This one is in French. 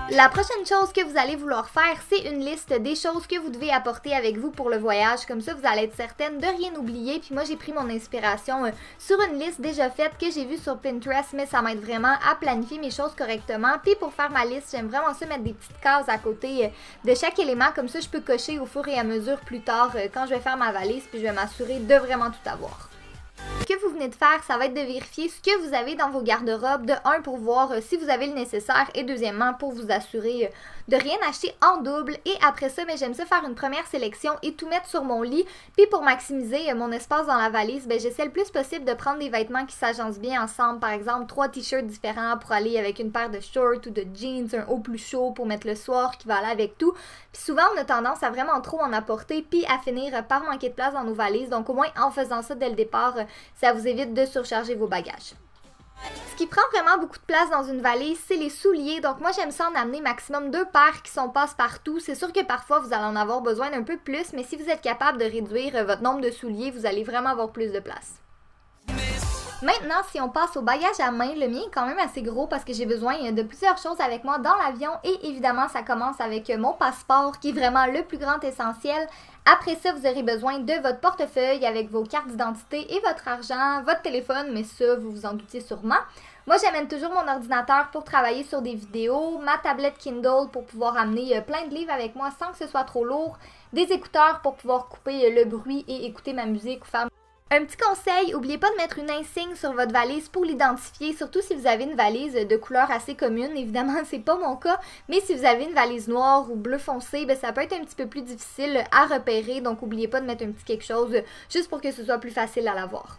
La prochaine chose que vous allez vouloir faire, c'est une liste des choses que vous devez apporter avec vous pour le voyage. Comme ça, vous allez être certaine de rien oublier. Puis moi, j'ai pris mon inspiration sur une liste déjà faite que j'ai vue sur Pinterest, mais ça m'aide vraiment à planifier mes choses correctement. Puis pour faire ma liste, j'aime vraiment ça mettre des petites cases à côté de chaque élément. Comme ça, je peux cocher au fur et à mesure plus tard quand je vais faire ma valise. Puis je vais m'assurer de vraiment tout avoir. Ce que vous venez de faire, ça va être de vérifier ce que vous avez dans vos garde-robes, de un pour voir si vous avez le nécessaire et deuxièmement pour vous assurer de rien acheter en double. Et après ça, j'aime ça faire une première sélection et tout mettre sur mon lit. Puis pour maximiser mon espace dans la valise, j'essaie le plus possible de prendre des vêtements qui s'agencent bien ensemble. Par exemple, 3 t-shirts différents pour aller avec une paire de shorts ou de jeans, un haut plus chaud pour mettre le soir qui va aller avec tout. Puis souvent, on a tendance à vraiment trop en apporter puis à finir par manquer de place dans nos valises. Donc au moins, en faisant ça dès le départ, ça vous évite de surcharger vos bagages. Ce qui prend vraiment beaucoup de place dans une valise, c'est les souliers. Donc moi, j'aime ça en amener maximum 2 paires qui sont passe-partout. C'est sûr que parfois, vous allez en avoir besoin d'un peu plus, mais si vous êtes capable de réduire votre nombre de souliers, vous allez vraiment avoir plus de place. Maintenant, si on passe au bagage à main, le mien est quand même assez gros parce que j'ai besoin de plusieurs choses avec moi dans l'avion et évidemment, ça commence avec mon passeport qui est vraiment le plus grand essentiel. Après ça, vous aurez besoin de votre portefeuille avec vos cartes d'identité et votre argent, votre téléphone, mais ça, vous vous en doutiez sûrement. Moi, j'amène toujours mon ordinateur pour travailler sur des vidéos, ma tablette Kindle pour pouvoir amener plein de livres avec moi sans que ce soit trop lourd, des écouteurs pour pouvoir couper le bruit et écouter ma musique ou faire... Un petit conseil, n'oubliez pas de mettre une insigne sur votre valise pour l'identifier, surtout si vous avez une valise de couleur assez commune. Évidemment, c'est pas mon cas, mais si vous avez une valise noire ou bleu foncé, ça peut être un petit peu plus difficile à repérer, donc n'oubliez pas de mettre un petit quelque chose juste pour que ce soit plus facile à la voir.